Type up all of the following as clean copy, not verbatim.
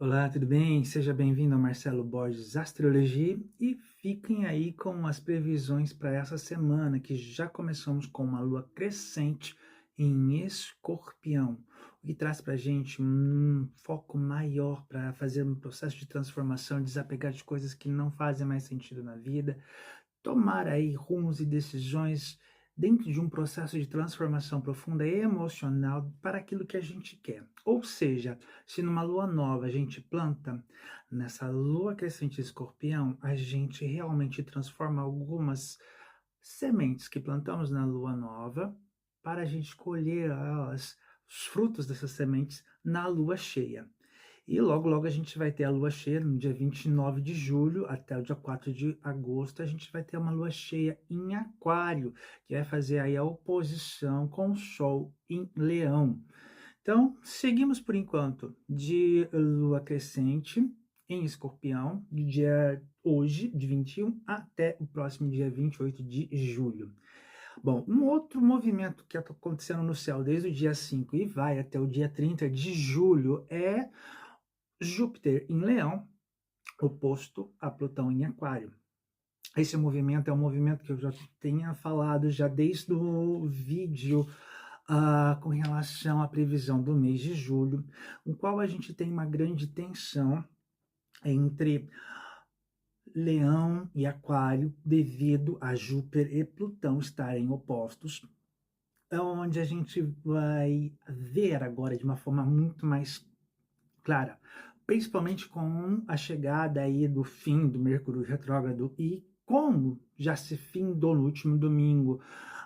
Olá, tudo bem? Seja bem-vindo ao Marcelo Borges Astrologia e fiquem aí com as previsões para essa semana, que já começamos com uma lua crescente em Escorpião, o que traz para a gente um foco maior para fazer um processo de transformação, desapegar de coisas que não fazem mais sentido na vida, tomar aí rumos e decisões dentro de um processo de transformação profunda e emocional para aquilo que a gente quer. Ou seja, se numa lua nova a gente planta, nessa lua crescente escorpião, a gente realmente transforma algumas sementes que plantamos na lua nova para a gente colher os frutos dessas sementes na lua cheia. E logo, logo a gente vai ter a lua cheia no dia 29 de julho até o dia 4 de agosto. A gente vai ter uma lua cheia em Aquário, que vai fazer aí a oposição com o Sol em Leão. Então, seguimos por enquanto de lua crescente em Escorpião, de dia hoje, de 21, até o próximo dia 28 de julho. Bom, um outro movimento que está acontecendo no céu desde o dia 5 e vai até o dia 30 de julho é Júpiter em Leão, oposto a Plutão em Aquário. Esse movimento é um movimento que eu já tenho falado já desde o vídeo com relação à previsão do mês de julho, no qual a gente tem uma grande tensão entre Leão e Aquário devido a Júpiter e Plutão estarem opostos, onde a gente vai ver agora de uma forma muito mais clara, principalmente com a chegada aí do fim do Mercúrio retrógrado e como já se findou no último domingo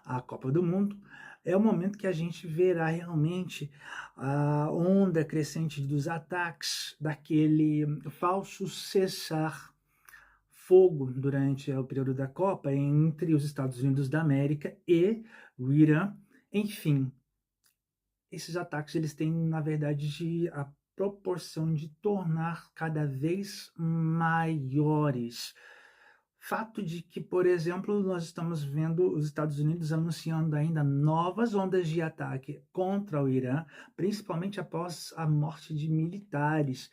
a Copa do Mundo, é o momento que a gente verá realmente a onda crescente dos ataques daquele falso cessar fogo durante o período da Copa entre os Estados Unidos da América e o Irã. Enfim, esses ataques eles têm, na verdade, a proporção de tornar cada vez maiores. Fato de que, por exemplo, nós estamos vendo os Estados Unidos anunciando ainda novas ondas de ataque contra o Irã, principalmente após a morte de militares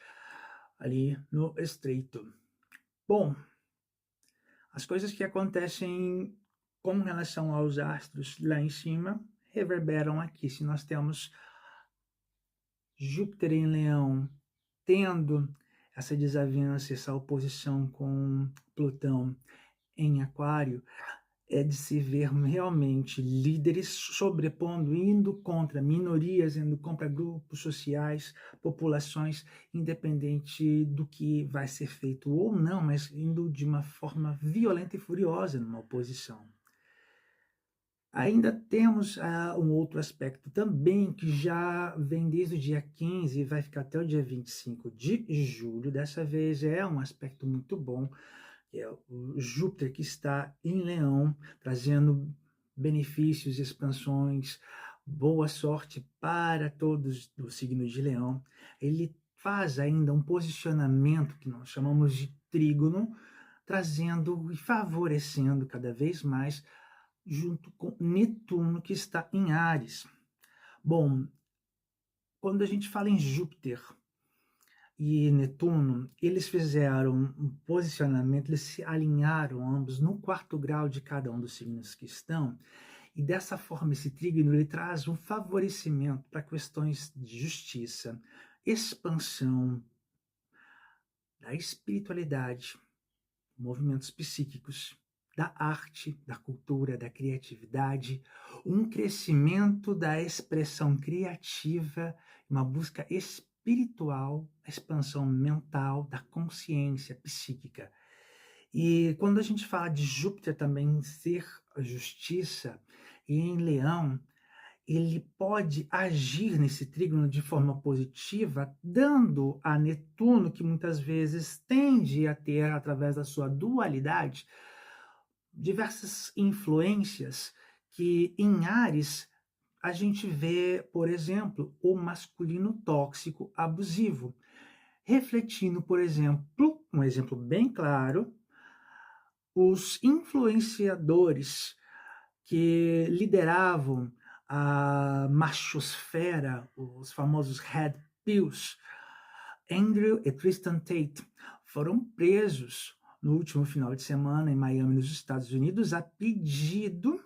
ali no Estreito. Bom, as coisas que acontecem com relação aos astros lá em cima reverberam aqui. Se nós temos Júpiter em Leão tendo essa desavença, essa oposição com Plutão em Aquário, é de se ver realmente líderes sobrepondo, indo contra minorias, indo contra grupos sociais, populações, independente do que vai ser feito ou não, mas indo de uma forma violenta e furiosa numa oposição. Ainda temos um outro aspecto também que já vem desde o dia 15 e vai ficar até o dia 25 de julho. Dessa vez é um aspecto muito bom, que é o Júpiter que está em Leão, trazendo benefícios, expansões, boa sorte para todos do signo de Leão. Ele faz ainda um posicionamento que nós chamamos de trígono, trazendo e favorecendo cada vez mais junto com Netuno, que está em Áries. Bom, quando a gente fala em Júpiter e Netuno, eles fizeram um posicionamento, eles se alinharam ambos no quarto grau de cada um dos signos que estão, e dessa forma esse trígono ele traz um favorecimento para questões de justiça, expansão da espiritualidade, movimentos psíquicos, da arte, da cultura, da criatividade, um crescimento da expressão criativa, uma busca espiritual, a expansão mental, da consciência psíquica. E quando a gente fala de Júpiter também ser a justiça, e em Leão, ele pode agir nesse trígono de forma positiva, dando a Netuno, que muitas vezes tende a ter, através da sua dualidade, diversas influências que em Áries a gente vê, por exemplo, o masculino tóxico abusivo, refletindo, por exemplo, um exemplo bem claro, os influenciadores que lideravam a machosfera, os famosos Red Pills, Andrew e Tristan Tate foram presos no último final de semana em Miami, nos Estados Unidos, a pedido,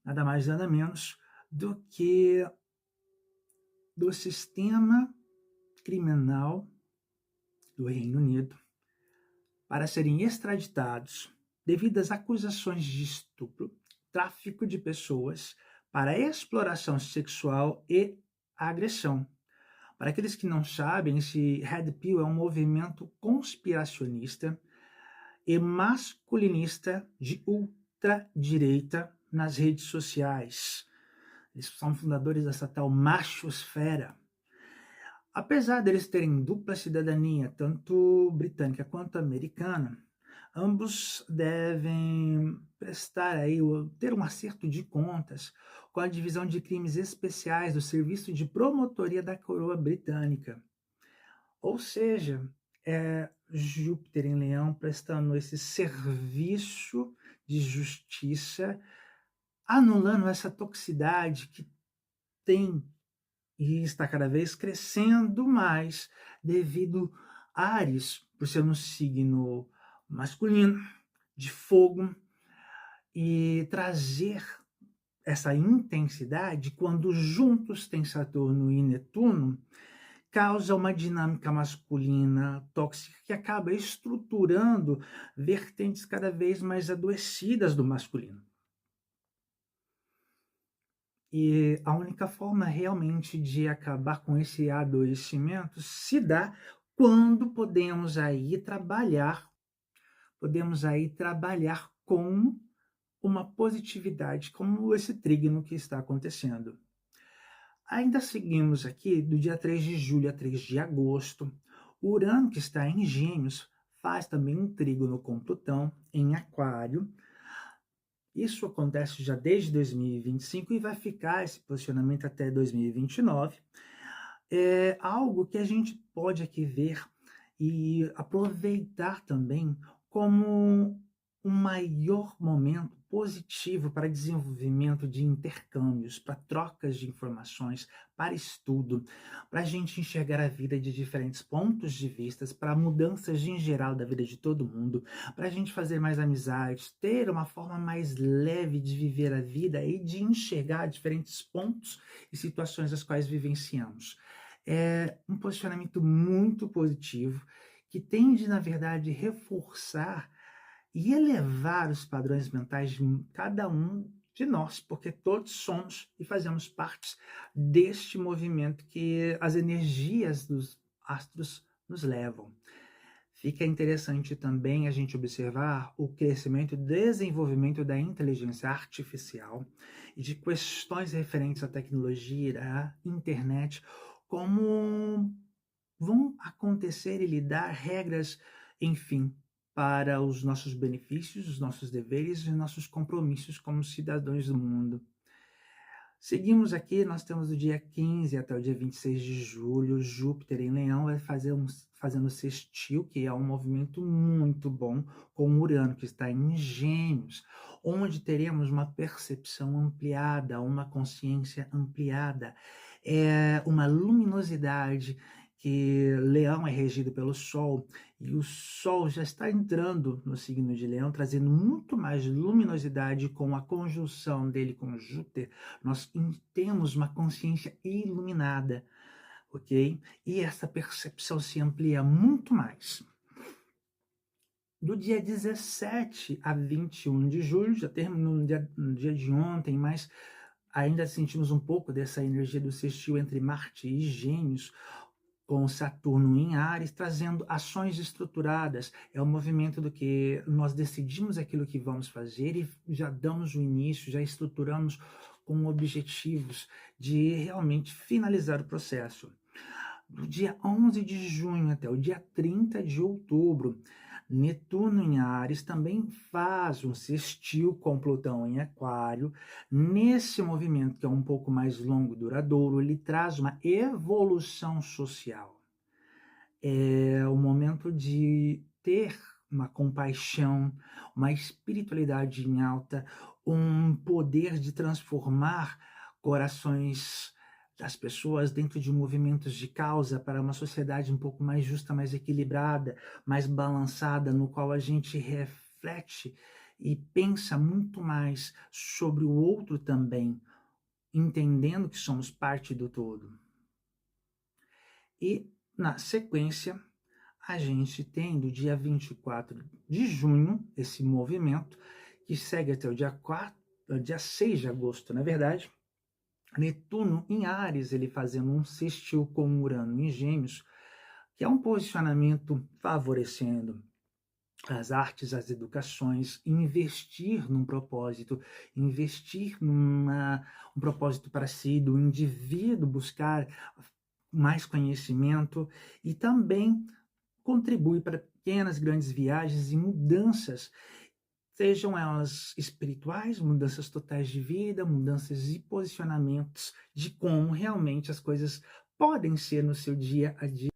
nada mais nada menos, do que do sistema criminal do Reino Unido para serem extraditados devido às acusações de estupro, tráfico de pessoas, para exploração sexual e agressão. Para aqueles que não sabem, esse Red Pill é um movimento conspiracionista e masculinista de ultradireita nas redes sociais. Eles são fundadores dessa tal machosfera. Apesar deles terem dupla cidadania, tanto britânica quanto americana, ambos devem ter um acerto de contas com a Divisão de Crimes Especiais do Serviço de Promotoria da Coroa Britânica. Ou seja, é Júpiter em Leão prestando esse serviço de justiça, anulando essa toxicidade que tem e está cada vez crescendo mais devido a Áries, por ser um signo masculino, de fogo, e trazer essa intensidade quando juntos tem Saturno e Netuno, causa uma dinâmica masculina tóxica que acaba estruturando vertentes cada vez mais adoecidas do masculino. E a única forma realmente de acabar com esse adoecimento se dá quando podemos aí trabalhar com uma positividade, como esse trígono que está acontecendo. Ainda seguimos aqui do dia 3 de julho a 3 de agosto. Urano, que está em Gêmeos, faz também um trígono com Plutão em Aquário. Isso acontece já desde 2025 e vai ficar esse posicionamento até 2029. É algo que a gente pode aqui ver e aproveitar também como um maior momento positivo para desenvolvimento de intercâmbios, para trocas de informações, para estudo, para a gente enxergar a vida de diferentes pontos de vista, para mudanças em geral da vida de todo mundo, para a gente fazer mais amizades, ter uma forma mais leve de viver a vida e de enxergar diferentes pontos e situações as quais vivenciamos. É um posicionamento muito positivo que tende, na verdade, reforçar e elevar os padrões mentais de cada um de nós, porque todos somos e fazemos parte deste movimento que as energias dos astros nos levam. Fica interessante também a gente observar o crescimento e desenvolvimento da inteligência artificial e de questões referentes à tecnologia, à internet, como vão acontecer e lhe dar regras, enfim, para os nossos benefícios, os nossos deveres e nossos compromissos como cidadãos do mundo. Seguimos aqui, nós temos do dia 15 até o dia 26 de julho, Júpiter em Leão vai fazendo sextil, que é um movimento muito bom, com Urano, que está em Gêmeos, onde teremos uma percepção ampliada, uma consciência ampliada, uma luminosidade, que Leão é regido pelo Sol, e o Sol já está entrando no signo de Leão, trazendo muito mais luminosidade com a conjunção dele com Júpiter. Nós temos uma consciência iluminada, ok? E essa percepção se amplia muito mais. Do dia 17 a 21 de julho, já terminou no dia de ontem, mas ainda sentimos um pouco dessa energia do sextil entre Marte e Gêmeos, com Saturno em Áries, trazendo ações estruturadas. É o movimento do que nós decidimos aquilo que vamos fazer e já damos o início, já estruturamos com objetivos de realmente finalizar o processo. Do dia 11 de junho até o dia 30 de outubro, Netuno em Áries também faz um sextil com Plutão em Aquário. Nesse movimento, que é um pouco mais longo e duradouro, ele traz uma evolução social. É o momento de ter uma compaixão, uma espiritualidade em alta, um poder de transformar corações das pessoas dentro de movimentos de causa para uma sociedade um pouco mais justa, mais equilibrada, mais balançada, no qual a gente reflete e pensa muito mais sobre o outro também, entendendo que somos parte do todo. E, na sequência, a gente tem do dia 24 de junho esse movimento, que segue até o dia 6 de agosto, na verdade, Netuno em Áries, ele fazendo um sextil com Urano em Gêmeos, que é um posicionamento favorecendo as artes, as educações, investir num propósito, investir um propósito para si, do indivíduo buscar mais conhecimento e também contribui para pequenas, grandes viagens e mudanças, sejam elas espirituais, mudanças totais de vida, mudanças de posicionamentos, de como realmente as coisas podem ser no seu dia a dia.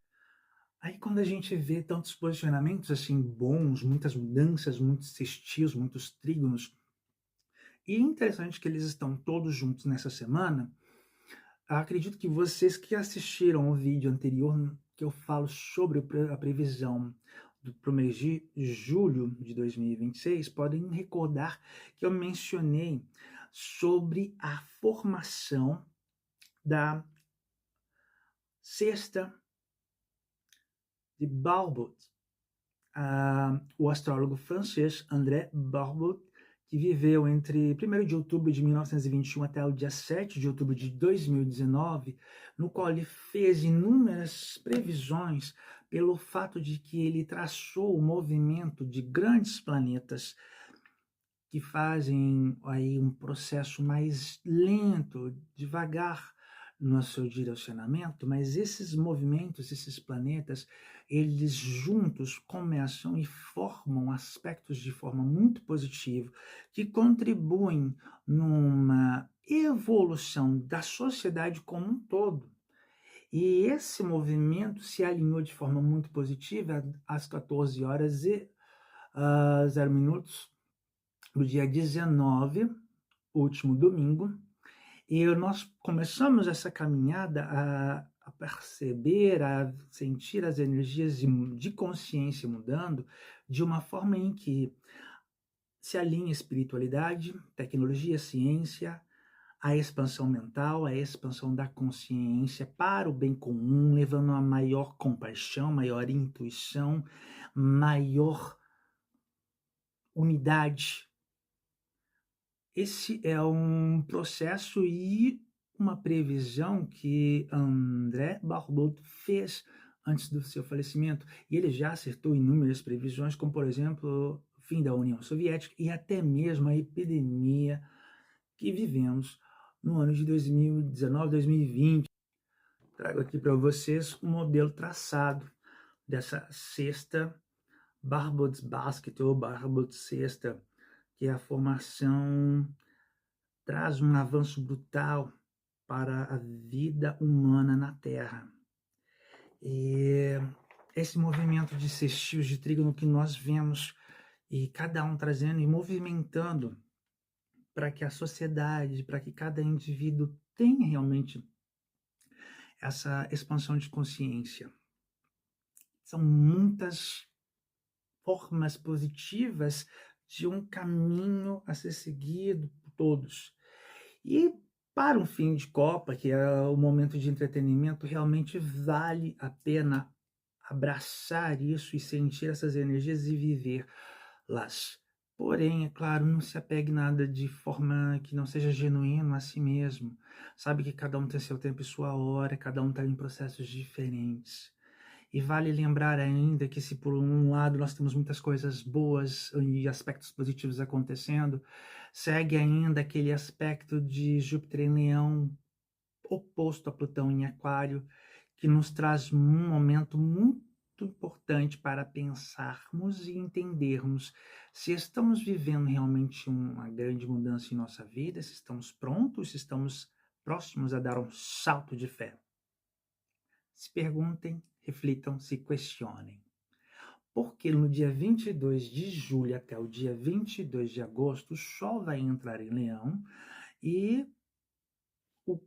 Aí quando a gente vê tantos posicionamentos assim bons, muitas mudanças, muitos sextios, muitos trígonos, e é interessante que eles estão todos juntos nessa semana, acredito que vocês que assistiram o vídeo anterior, que eu falo sobre a previsão para o mês de julho de 2026, podem recordar que eu mencionei sobre a formação da cesta de Barbauld, o astrólogo francês André Barbauld, que viveu entre 1º de outubro de 1921 até o dia 7 de outubro de 2019, no qual ele fez inúmeras previsões pelo fato de que ele traçou o movimento de grandes planetas que fazem aí um processo mais lento, devagar no seu direcionamento, mas esses movimentos, esses planetas, eles juntos começam e formam aspectos de forma muito positiva, que contribuem numa evolução da sociedade como um todo. E esse movimento se alinhou de forma muito positiva às 14 horas e 0 minutos do dia 19, último domingo, e nós começamos essa caminhada a perceber, a sentir as energias de consciência mudando de uma forma em que se alinha espiritualidade, tecnologia, ciência, a expansão mental, a expansão da consciência para o bem comum, levando a maior compaixão, maior intuição, maior unidade. Esse é um processo e uma previsão que André Barbauld fez antes do seu falecimento. E ele já acertou inúmeras previsões, como, por exemplo, o fim da União Soviética e até mesmo a epidemia que vivemos no ano de 2019, 2020. Trago aqui para vocês um modelo traçado dessa cesta Barbauld's Basket ou Barbauld's Cesta, que é a formação, traz um avanço brutal para a vida humana na Terra. E esse movimento de sextios de trígono que nós vemos, e cada um trazendo e movimentando para que a sociedade, para que cada indivíduo tenha realmente essa expansão de consciência. São muitas formas positivas de um caminho a ser seguido por todos. E para um fim de Copa, que é o momento de entretenimento, realmente vale a pena abraçar isso e sentir essas energias e vivê-las. Porém, é claro, não se apegue nada de forma que não seja genuíno a si mesmo. Sabe que cada um tem seu tempo e sua hora, cada um está em processos diferentes. E vale lembrar ainda que se por um lado nós temos muitas coisas boas e aspectos positivos acontecendo, segue ainda aquele aspecto de Júpiter em Leão, oposto a Plutão em Aquário, que nos traz um momento muito importante para pensarmos e entendermos se estamos vivendo realmente uma grande mudança em nossa vida, se estamos prontos, se estamos próximos a dar um salto de fé. Se perguntem, reflitam, se questionem. Porque no dia 22 de julho até o dia 22 de agosto, o Sol vai entrar em Leão e o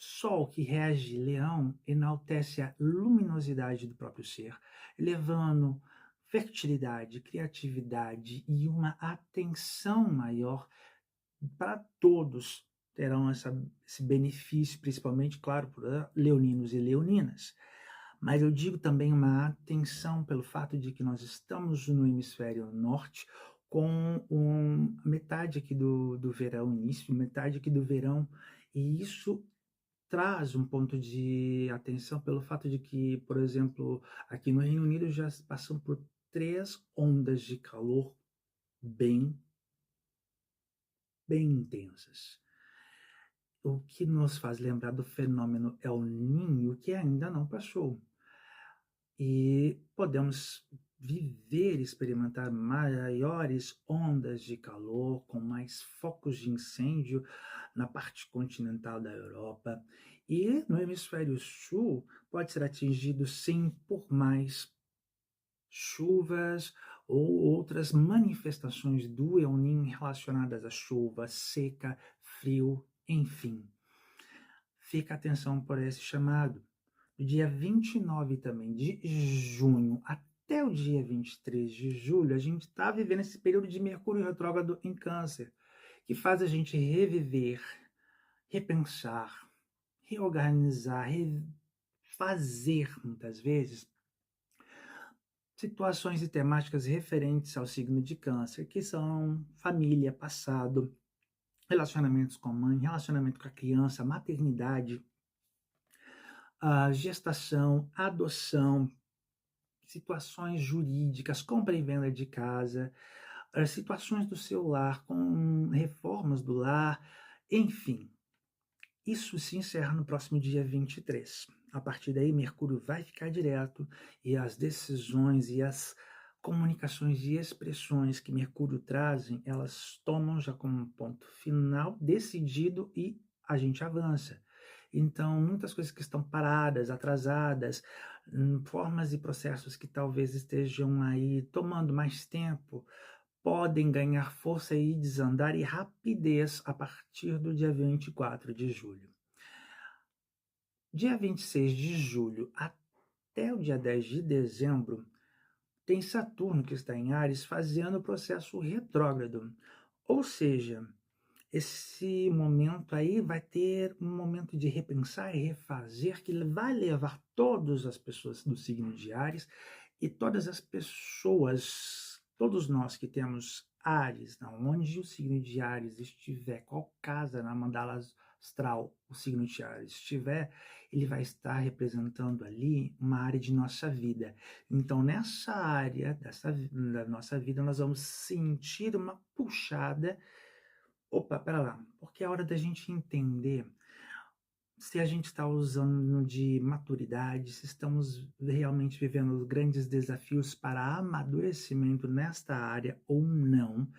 Sol que rege Leão enaltece a luminosidade do próprio ser, elevando fertilidade, criatividade e uma atenção maior para todos terão esse benefício, principalmente, claro, para leoninos e leoninas. Mas eu digo também uma atenção pelo fato de que nós estamos no hemisfério norte com metade aqui do verão, início, metade aqui do verão, e isso traz um ponto de atenção pelo fato de que, por exemplo, aqui no Reino Unido já passam por 3 ondas de calor bem, bem intensas. O que nos faz lembrar do fenômeno El Niño, que ainda não passou. E podemos viver, experimentar maiores ondas de calor, com mais focos de incêndio na parte continental da Europa. E no hemisfério sul pode ser atingido sim por mais chuvas ou outras manifestações do El Niño relacionadas à chuva, seca, frio, enfim. Fica atenção por esse chamado. Do dia 29 também de junho até o dia 23 de julho, a gente está vivendo esse período de Mercúrio retrógrado em Câncer, que faz a gente reviver, repensar, reorganizar, refazer, muitas vezes, situações e temáticas referentes ao signo de Câncer, que são família, passado, relacionamentos com a mãe, relacionamento com a criança, maternidade, a gestação, adoção, situações jurídicas, compra e venda de casa, situações do seu lar, com reformas do lar, enfim. Isso se encerra no próximo dia 23. A partir daí, Mercúrio vai ficar direto e as decisões e as comunicações e expressões que Mercúrio trazem, elas tomam já como um ponto final, decidido, e a gente avança. Então, muitas coisas que estão paradas, atrasadas, formas e processos que talvez estejam aí tomando mais tempo, podem ganhar força e desandar e rapidez a partir do dia 24 de julho. Dia 26 de julho até o dia 10 de dezembro, tem Saturno que está em Áries fazendo o processo retrógrado. Ou seja, esse momento aí vai ter um momento de repensar e refazer que vai levar todas as pessoas do signo de Áries e todas as pessoas, todos nós que temos Áries, onde o signo de Áries estiver, qual casa na mandala astral o signo de Áries estiver, ele vai estar representando ali uma área de nossa vida. Então, nessa área da nossa vida, nós vamos sentir uma puxada. Opa, pera lá, porque é hora da gente entender se a gente está usando de maturidade, se estamos realmente vivendo grandes desafios para amadurecimento nesta área ou não.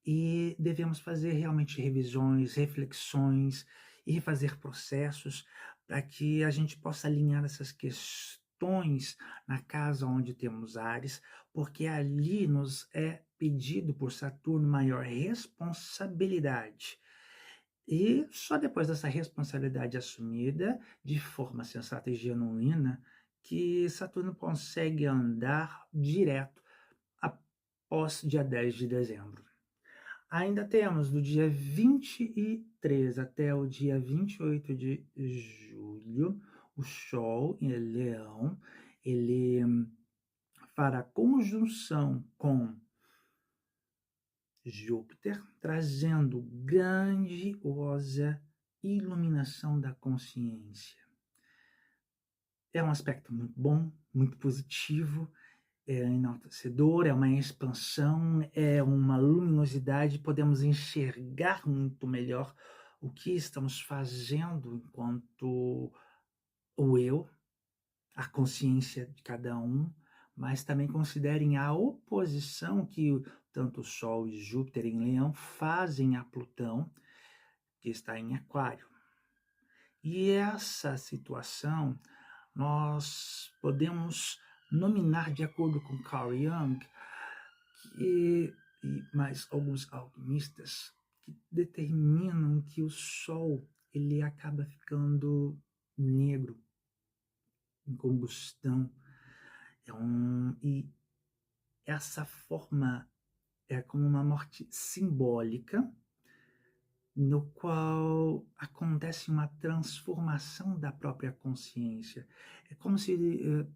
E devemos fazer realmente revisões, reflexões e refazer processos para que a gente possa alinhar essas questões na casa onde temos Áries, porque ali nos é pedido por Saturno maior responsabilidade. E só depois dessa responsabilidade assumida, de forma sensata e genuína, que Saturno consegue andar direto após dia 10 de dezembro. Ainda temos do dia 23 até o dia 28 de julho, o Sol em Leão, ele fará conjunção com Júpiter, trazendo grandiosa iluminação da consciência. É um aspecto muito bom, muito positivo, é enaltecedor, é uma expansão, é uma luminosidade, podemos enxergar muito melhor o que estamos fazendo enquanto o eu, a consciência de cada um, mas também considerem a oposição que tanto o Sol e Júpiter em Leão fazem a Plutão, que está em Aquário. E essa situação nós podemos nominar, de acordo com Carl Jung, e mais alguns alquimistas, que determinam que o Sol ele acaba ficando negro, em combustão. E essa forma é como uma morte simbólica, no qual acontece uma transformação da própria consciência. É como se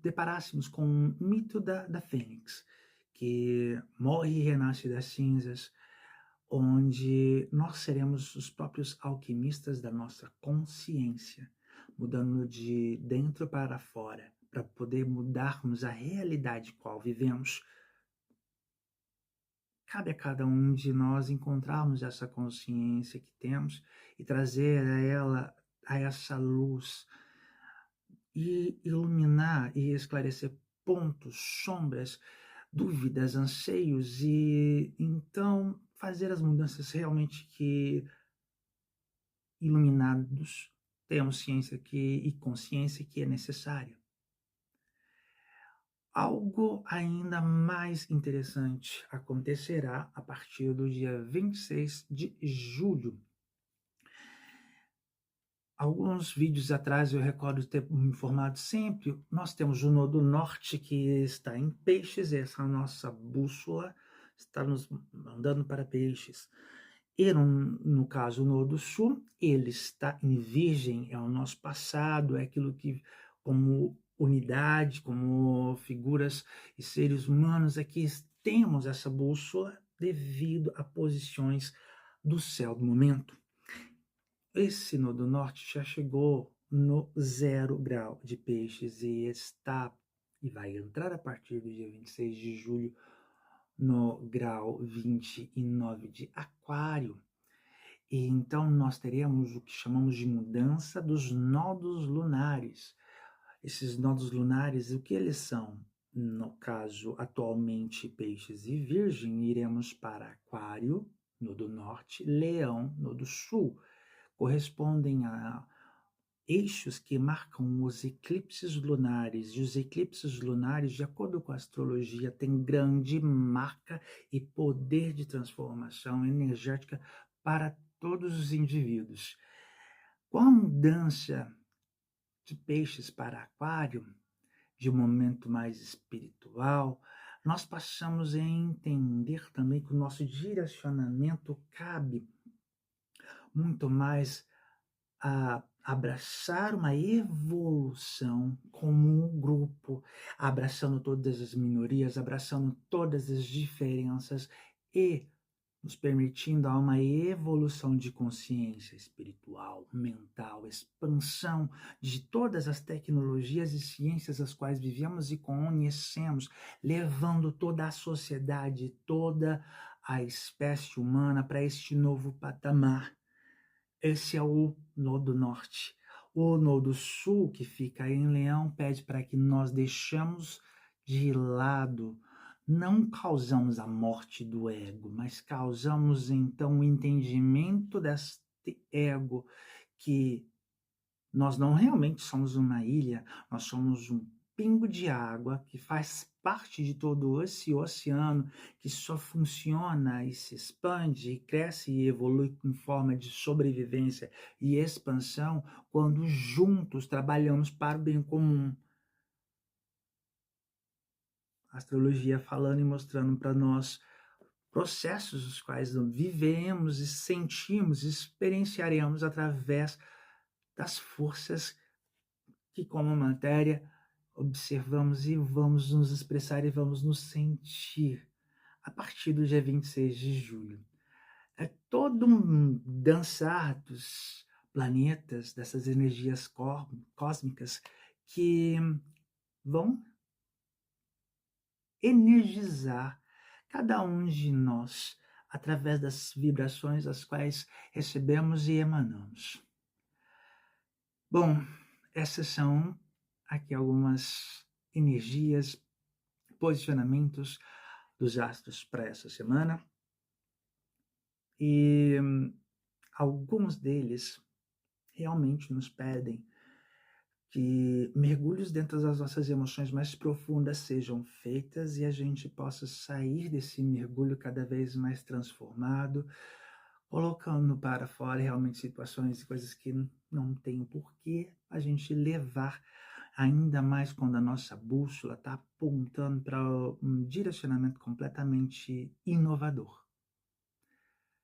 deparássemos com um mito da Fênix, que morre e renasce das cinzas, onde nós seremos os próprios alquimistas da nossa consciência, mudando de dentro para fora, para poder mudarmos a realidade qual vivemos. Cabe a cada um de nós encontrarmos essa consciência que temos e trazer a ela, a essa luz, e iluminar e esclarecer pontos, sombras, dúvidas, anseios, e então fazer as mudanças realmente que, iluminados, temos ciência e consciência que é necessária. Algo ainda mais interessante acontecerá a partir do dia 26 de julho. Alguns vídeos atrás eu recordo ter me informado sempre, nós temos o Nodo Norte que está em Peixes, essa é a nossa bússola, está nos mandando para Peixes. E no caso o Nodo Sul, ele está em Virgem, é o nosso passado, é aquilo que, como unidade, como figuras e seres humanos, aqui temos essa bússola devido a posições do céu do momento. Esse Nodo Norte já chegou no 0 grau de Peixes e vai entrar a partir do dia 26 de julho no grau 29 de Aquário. E então nós teremos o que chamamos de mudança dos nodos lunares. Esses nodos lunares, o que eles são? No caso, atualmente Peixes e Virgem, iremos para Aquário, Nodo Norte, Leão, Nodo Sul. Correspondem a eixos que marcam os eclipses lunares. E os eclipses lunares, de acordo com a astrologia, têm grande marca e poder de transformação energética para todos os indivíduos. Com a mudança de Peixes para Aquário, de um momento mais espiritual, nós passamos a entender também que o nosso direcionamento cabe muito mais a abraçar uma evolução como um grupo, abraçando todas as minorias, abraçando todas as diferenças e nos permitindo a uma evolução de consciência espiritual, mental, expansão de todas as tecnologias e ciências as quais vivemos e conhecemos, levando toda a sociedade, toda a espécie humana para este novo patamar. Esse é o Nodo Norte. O Nodo Sul, que fica em Leão, pede para que nós deixamos de lado, não causamos a morte do ego, mas causamos então o entendimento deste ego, que nós não realmente somos uma ilha, nós somos um pingo de água que faz parte de todo esse oceano, que só funciona e se expande e cresce e evolui em forma de sobrevivência e expansão quando juntos trabalhamos para o bem comum. A astrologia falando e mostrando para nós processos os quais vivemos e sentimos, experienciaremos através das forças que, como matéria, observamos e vamos nos expressar e vamos nos sentir a partir do dia 26 de julho. É todo um dançar dos planetas, dessas energias cósmicas que vão energizar cada um de nós através das vibrações as quais recebemos e emanamos. Bom, essas são aqui algumas energias, posicionamentos dos astros para essa semana. E alguns deles realmente nos pedem que mergulhos dentro das nossas emoções mais profundas sejam feitas e a gente possa sair desse mergulho cada vez mais transformado, colocando para fora realmente situações e coisas que não tem por que a gente levar, ainda mais quando a nossa bússola está apontando para um direcionamento completamente inovador.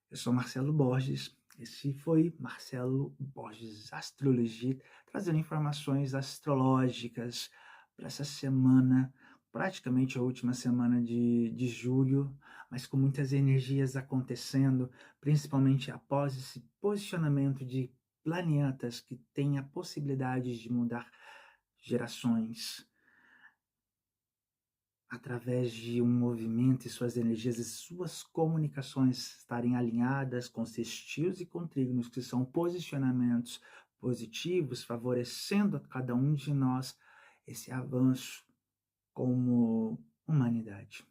Eu sou Marcelo Borges, esse foi Marcelo Borges Astrologia, trazendo informações astrológicas para essa semana, praticamente a última semana de julho, mas com muitas energias acontecendo, principalmente após esse posicionamento de planetas que têm a possibilidade de mudar gerações através de um movimento e suas energias e suas comunicações estarem alinhadas com sextios e com trígonos, que são posicionamentos positivos, favorecendo a cada um de nós esse avanço como humanidade.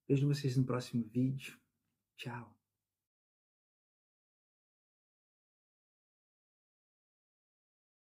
Vejo vocês no próximo vídeo. Tchau.